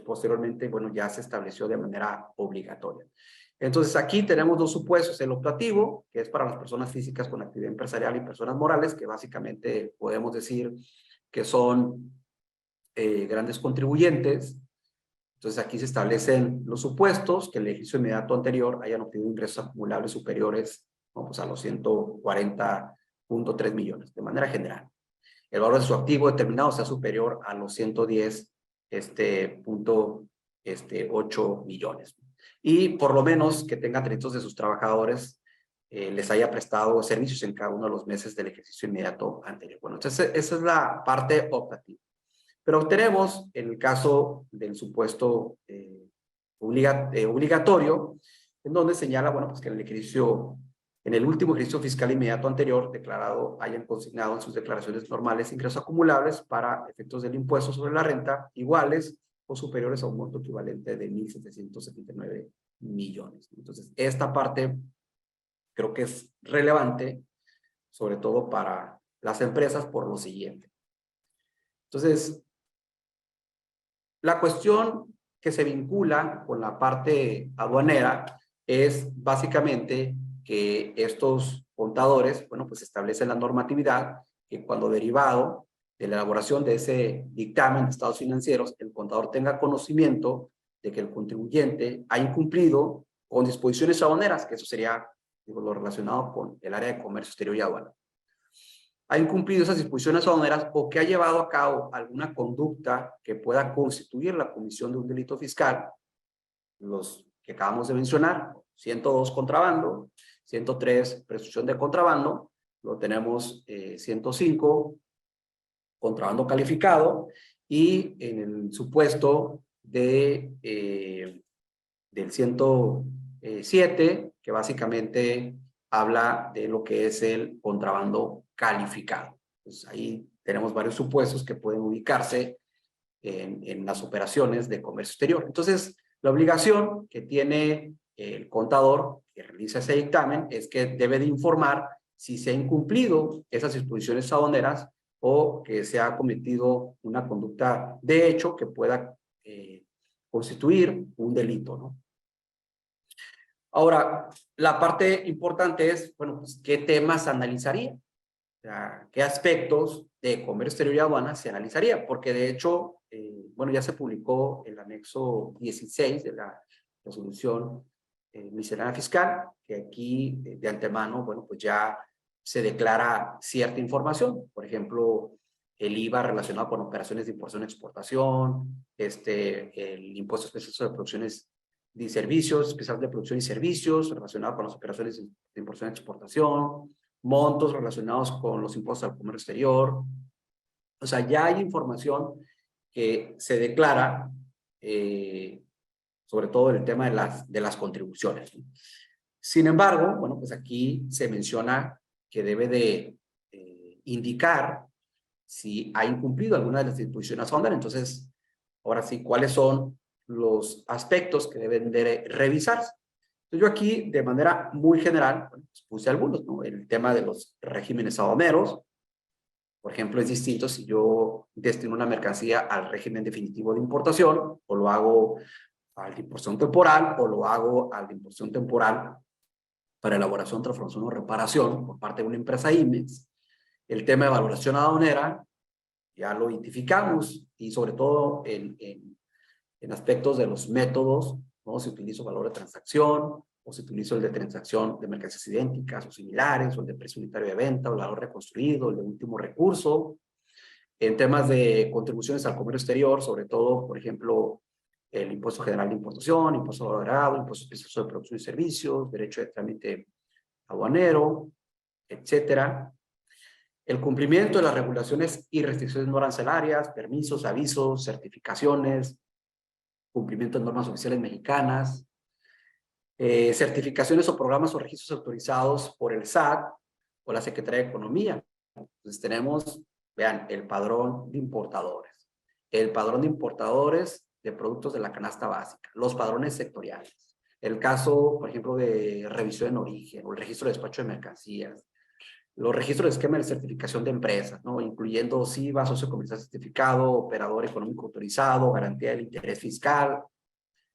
Speaker 3: posteriormente, bueno, ya se estableció de manera obligatoria. Entonces, aquí tenemos dos supuestos, el optativo, que es para las personas físicas con actividad empresarial y personas morales, que básicamente podemos decir que son grandes contribuyentes. Entonces, aquí se establecen los supuestos que el ejercicio inmediato anterior hayan obtenido ingresos acumulables superiores, ¿no? Pues a los 140.3 millones, de manera general. El valor de su activo determinado sea superior a los 110.8 millones. Y por lo menos que tengan derechos de sus trabajadores, les haya prestado servicios en cada uno de los meses del ejercicio inmediato anterior. Bueno, entonces esa es la parte optativa. Pero tenemos, en el caso del supuesto obligatorio, en donde señala, bueno, pues que en el último ejercicio fiscal inmediato anterior declarado hayan consignado en sus declaraciones normales ingresos acumulables para efectos del impuesto sobre la renta iguales o superiores a un monto equivalente de 1.779 millones. Entonces, esta parte creo que es relevante, sobre todo para las empresas, por lo siguiente. Entonces, la cuestión que se vincula con la parte aduanera es básicamente que estos contadores, bueno, pues establecen la normatividad que cuando derivado de la elaboración de ese dictamen de estados financieros, el contador tenga conocimiento de que el contribuyente ha incumplido con disposiciones aduaneras, que eso sería, digo, lo relacionado con el área de comercio exterior y aduana. Ha incumplido esas disposiciones aduaneras o que ha llevado a cabo alguna conducta que pueda constituir la comisión de un delito fiscal, los que acabamos de mencionar, 102 contrabando, 103 presunción de contrabando, lo tenemos 105 contrabando calificado y en el supuesto del 107, que básicamente habla de lo que es el contrabando calificado. Pues ahí tenemos varios supuestos que pueden ubicarse en las operaciones de comercio exterior. Entonces, la obligación que tiene el contador que realiza ese dictamen es que debe de informar si se han incumplido esas disposiciones aduaneras o que se ha cometido una conducta de hecho que pueda constituir un delito, ¿no? Ahora, la parte importante es, bueno, pues, ¿qué temas analizaría? O sea, ¿qué aspectos de comercio exterior y aduana se analizaría? Porque de hecho, bueno, ya se publicó el anexo 16 de la resolución miscelánea fiscal, que aquí de antemano, bueno, pues ya se declara cierta información. Por ejemplo, el IVA relacionado con operaciones de importación y exportación, el impuesto especial sobre producciones de servicios, especial de producción y servicios relacionado con las operaciones de importación y exportación, montos relacionados con los impuestos al comercio exterior. O sea, ya hay información que se declara, sobre todo en el tema de las contribuciones. Sin embargo, bueno, pues aquí se menciona que debe de indicar si ha incumplido alguna de las disposiciones aduaneras. Entonces, ahora sí, ¿cuáles son los aspectos que deben de revisarse? Entonces, yo aquí, de manera muy general, bueno, pues puse algunos, ¿no? El tema de los regímenes aduaneros. Por ejemplo, es distinto si yo destino una mercancía al régimen definitivo de importación, o lo hago al de importación temporal, o lo hago al de importación temporal para elaboración, transformación o reparación por parte de una empresa IMEX. El tema de valoración aduanera, ya lo identificamos, y sobre todo en aspectos de los métodos, ¿no? Si utilizo valor de transacción o se utiliza el de transacción de mercancías idénticas o similares, o el de precio unitario de venta, o el valor reconstruido, el de último recurso. En temas de contribuciones al comercio exterior, sobre todo, por ejemplo, el impuesto general de importación, impuesto al valor agregado, impuesto especial sobre producción y servicios, derecho de trámite aduanero, etcétera. El cumplimiento de las regulaciones y restricciones no arancelarias, permisos, avisos, certificaciones, cumplimiento de normas oficiales mexicanas, certificaciones o programas o registros autorizados por el SAT o la Secretaría de Economía. Entonces tenemos, vean, el padrón de importadores, el padrón de importadores de productos de la canasta básica, los padrones sectoriales, el caso, por ejemplo, de revisión en origen o el registro de despacho de mercancías, los registros de esquema de certificación de empresas, ¿no? Incluyendo SIVA, socio comercial certificado, operador económico autorizado, garantía del interés fiscal,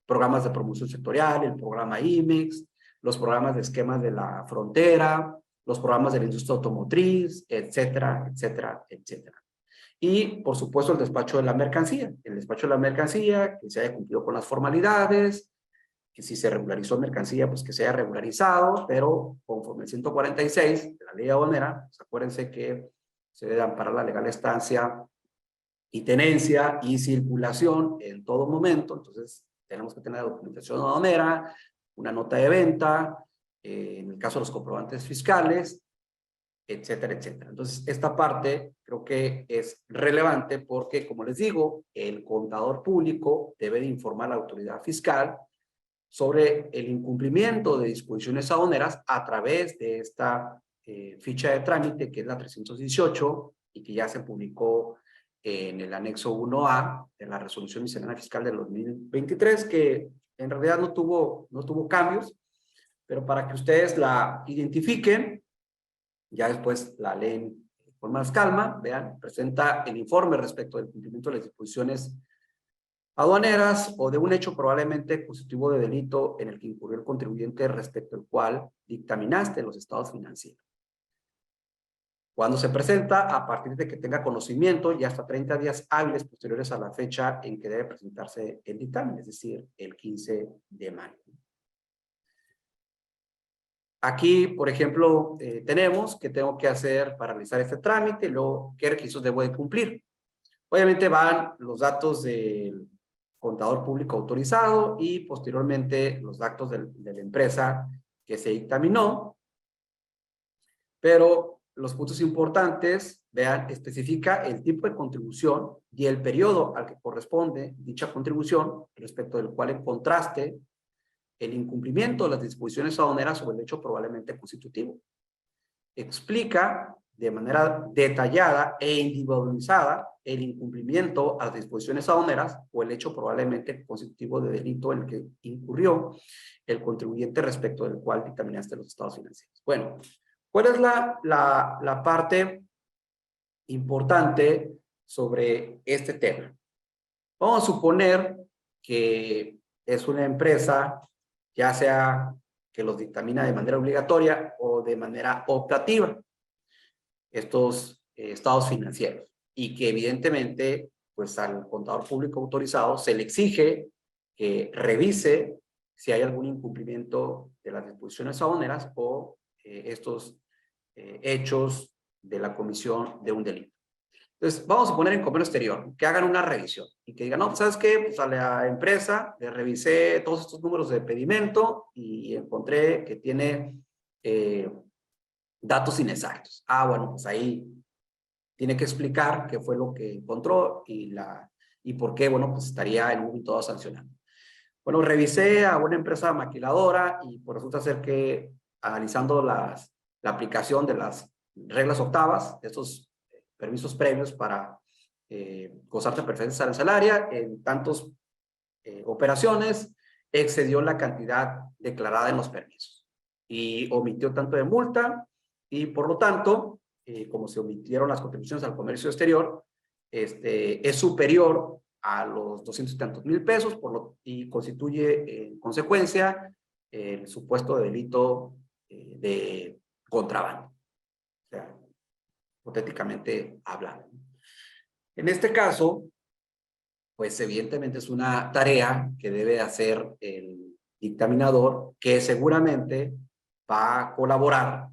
Speaker 3: programas de promoción sectorial, el programa IMEX, los programas de esquemas de la frontera, los programas de la industria automotriz, etcétera, etcétera, etcétera. Y, por supuesto, el despacho de la mercancía. El despacho de la mercancía, que se haya cumplido con las formalidades, que si se regularizó mercancía, pues que se haya regularizado, pero conforme el 146 de la ley aduanera, pues acuérdense que se debe amparar la legal estancia y tenencia y circulación en todo momento. Entonces, tenemos que tener documentación aduanera, una nota de venta, en el caso de los comprobantes fiscales, etcétera, etcétera. Entonces, esta parte creo que es relevante porque, como les digo, el contador público debe de informar a la autoridad fiscal sobre el incumplimiento de disposiciones aduaneras a través de esta ficha de trámite, que es la 318, y que ya se publicó en el anexo 1A de la resolución miscelánea fiscal del 2023, que en realidad no tuvo cambios, pero para que ustedes la identifiquen, ya después la leen con más calma, vean, presenta el informe respecto del cumplimiento de las disposiciones aduaneras o de un hecho probablemente constitutivo de delito en el que incurrió el contribuyente respecto al cual dictaminaste los estados financieros. Cuando se presenta, a partir de que tenga conocimiento y hasta 30 días hábiles posteriores a la fecha en que debe presentarse el dictamen, es decir, el 15 de mayo. Aquí, por ejemplo, tenemos qué tengo que hacer para realizar este trámite, luego qué requisitos debo de cumplir. Obviamente van los datos del contador público autorizado y posteriormente los datos de la empresa que se dictaminó. Pero los puntos importantes, vean, especifica el tipo de contribución y el periodo al que corresponde dicha contribución, respecto del cual encontraste el incumplimiento de las disposiciones aduaneras sobre el hecho probablemente constitutivo. Explica de manera detallada e individualizada el incumplimiento a las disposiciones aduaneras o el hecho probablemente constitutivo de delito en el que incurrió el contribuyente respecto del cual dictaminaste los estados financieros. Bueno, ¿cuál es la parte importante sobre este tema? Vamos a suponer que es una empresa, ya sea que los dictamina de manera obligatoria o de manera optativa, estos estados financieros, y que evidentemente, pues al contador público autorizado se le exige que revise si hay algún incumplimiento de las disposiciones aduaneras o estos hechos de la comisión de un delito. Entonces, vamos a poner en comercio exterior, que hagan una revisión y que digan, no, ¿sabes qué? Pues a la empresa le revisé todos estos números de pedimento y encontré que tiene datos inexactos. Ah, bueno, pues ahí tiene que explicar qué fue lo que encontró y por qué, bueno, pues estaría en un momento dado sancionando. Bueno, revisé a una empresa maquiladora y pues resulta ser que analizando la aplicación de las reglas octavas, estos permisos previos para gozar de preferencia arancelaria en tantas operaciones, excedió la cantidad declarada en los permisos y omitió tanto de multa y por lo tanto, como se omitieron las contribuciones al comercio exterior, es superior a los 200 y tantos mil pesos y constituye en consecuencia el supuesto de delito de contrabando. O sea, hipotéticamente hablando. En este caso, pues evidentemente es una tarea que debe hacer el dictaminador que seguramente va a colaborar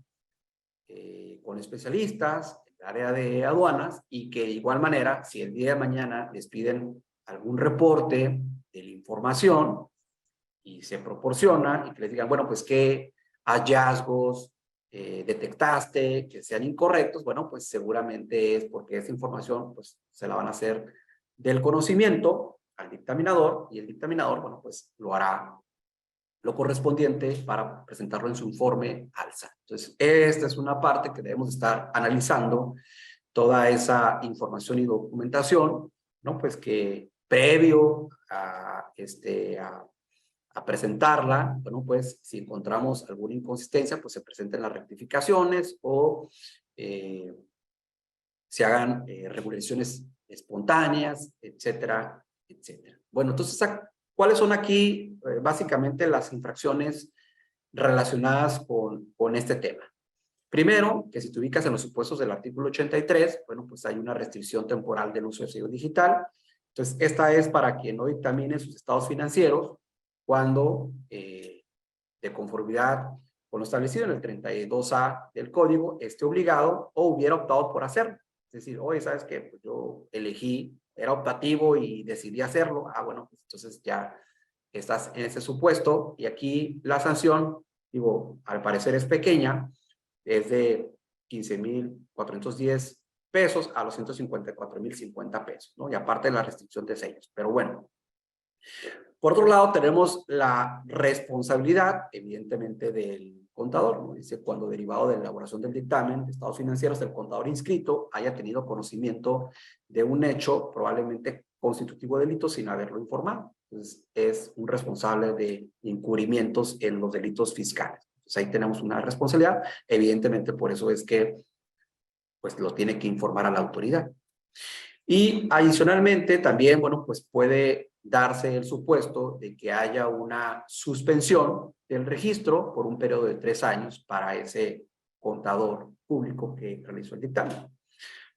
Speaker 3: con especialistas en el área de aduanas y que de igual manera, si el día de mañana les piden algún reporte de la información y se proporciona y que les digan, bueno, pues qué hallazgos detectaste que sean incorrectos, bueno, pues seguramente es porque esa información pues se la van a hacer del conocimiento al dictaminador y el dictaminador, bueno, pues lo hará lo correspondiente para presentarlo en su informe al SAT. Entonces, esta es una parte que debemos estar analizando, toda esa información y documentación, ¿no? Pues que previo a presentarla, bueno, pues si encontramos alguna inconsistencia, pues se presenten las rectificaciones o se hagan regulaciones espontáneas, etcétera, etcétera. Bueno, entonces, ¿cuáles son aquí básicamente las infracciones relacionadas con este tema? Primero, que si te ubicas en los supuestos del artículo 83, bueno, pues hay una restricción temporal del uso de sello digital. Entonces, esta es para quien no dictamine sus estados financieros cuando, de conformidad con lo establecido en el 32A del código, esté obligado o hubiera optado por hacerlo. Es decir, oye, ¿sabes qué? Pues yo elegí, era optativo y decidí hacerlo. Ah, bueno, pues entonces ya estás en ese supuesto y aquí la sanción, digo, al parecer es pequeña, es de 15,410 pesos a los 154,050 pesos, ¿no? Y aparte de la restricción de sellos. Pero bueno. Por otro lado, tenemos la responsabilidad, evidentemente, del contador, ¿no? Dice, cuando derivado de la elaboración del dictamen de estados financieros, el contador inscrito haya tenido conocimiento de un hecho probablemente constitutivo de delito sin haberlo informado. Entonces, es un responsable de incurrimientos en los delitos fiscales. Entonces, ahí tenemos una responsabilidad. Evidentemente, por eso es que pues, lo tiene que informar a la autoridad. Y adicionalmente, también, bueno, pues puede darse el supuesto de que haya una suspensión del registro por un periodo de 3 años para ese contador público que realizó el dictamen.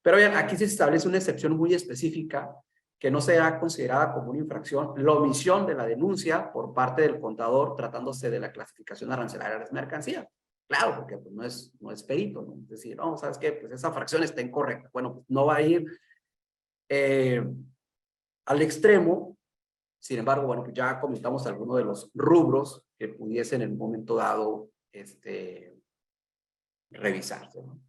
Speaker 3: Pero bien, aquí se establece una excepción muy específica que no será considerada como una infracción la omisión de la denuncia por parte del contador tratándose de la clasificación arancelaria de las mercancías. Claro, porque pues, no es perito, ¿no? Es decir, no, ¿sabes qué? Pues esa fracción está incorrecta. Bueno, pues no va a ir al extremo. Sin embargo, bueno, pues ya comentamos algunos de los rubros que pudiesen en un momento dado revisarse, ¿no?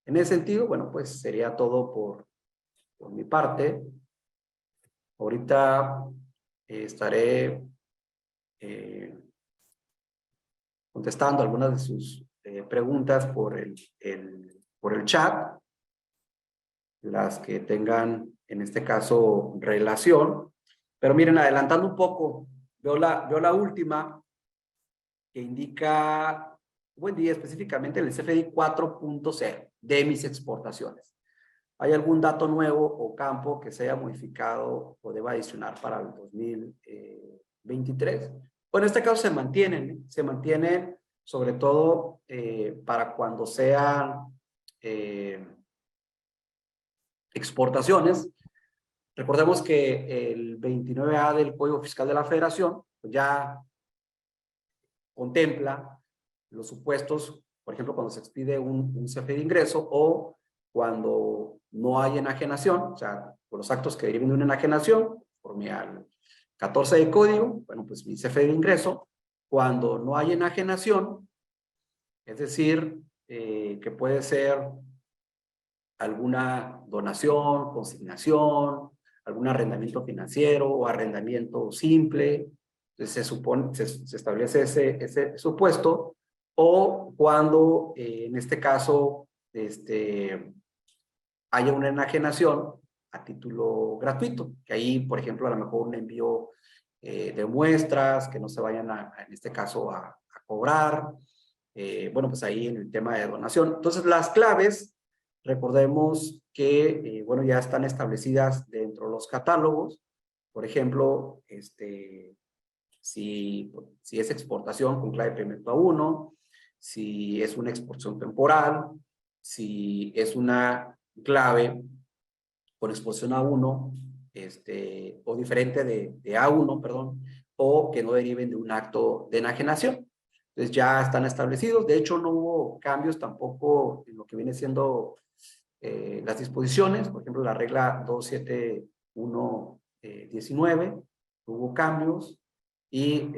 Speaker 3: En ese sentido, bueno, pues sería todo por mi parte. Ahorita estaré contestando algunas de sus preguntas por el chat, las que tengan en este caso relación. Pero miren, adelantando un poco, veo la última que indica, buen día, específicamente el CFDI 4.0 de mis exportaciones. ¿Hay algún dato nuevo o campo que se haya modificado o deba adicionar para el 2023? Bueno, en este caso se mantienen sobre todo para cuando sean exportaciones. Recordemos que el 29A del Código Fiscal de la Federación ya contempla los supuestos, por ejemplo, cuando se expide un CFDI de ingreso o cuando no hay enajenación, o sea, por los actos que deriven de una enajenación, conforme al 14 del Código, bueno, pues mi CFDI de ingreso, cuando no hay enajenación, es decir, que puede ser alguna donación, consignación, algún arrendamiento financiero o arrendamiento simple. Entonces se establece ese supuesto, o cuando en este caso haya una enajenación a título gratuito, que ahí, por ejemplo, a lo mejor un envío de muestras que no se vayan en este caso a cobrar. Bueno, pues ahí en el tema de donación. Entonces, las claves, recordemos que, bueno, ya están establecidas dentro de los catálogos. Por ejemplo, si es exportación con clave Pemex A1, si es una exportación temporal, si es una clave con exposición A1, o diferente de A1, perdón, o que no deriven de un acto de enajenación. Entonces ya están establecidos. De hecho, no hubo cambios tampoco en lo que viene siendo las disposiciones. Por ejemplo, la regla 27119 hubo cambios y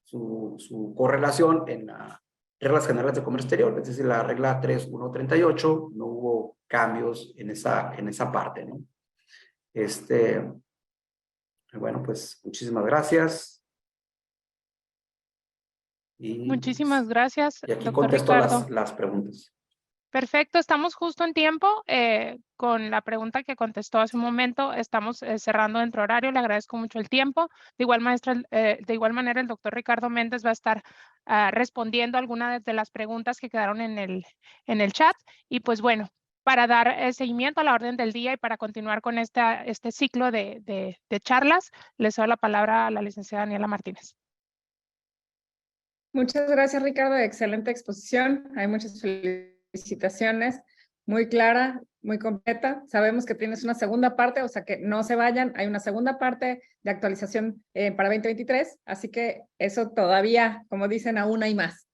Speaker 3: su correlación en las reglas generales de comercio exterior, es decir, la regla 3138, no hubo cambios en esa parte, ¿no? Bueno, pues muchísimas gracias.
Speaker 2: Muchísimas gracias,
Speaker 3: Y aquí
Speaker 2: doctor
Speaker 3: contesto
Speaker 2: Ricardo.
Speaker 3: las preguntas.
Speaker 2: Perfecto, estamos justo en tiempo con la pregunta que contestó hace un momento. Estamos cerrando dentro horario. Le agradezco mucho el tiempo. De igual manera, el doctor Ricardo Méndez va a estar respondiendo algunas de las preguntas que quedaron en el chat. Y pues bueno, para dar seguimiento a la orden del día y para continuar con este ciclo de charlas, les doy la palabra a la licenciada Daniela Martínez.
Speaker 1: Muchas gracias, Ricardo. Excelente exposición. Hay muchas felicitaciones. Muy clara, muy completa. Sabemos que tienes una segunda parte, o sea que no se vayan. Hay una segunda parte de actualización para 2023, así que eso todavía, como dicen, aún hay más.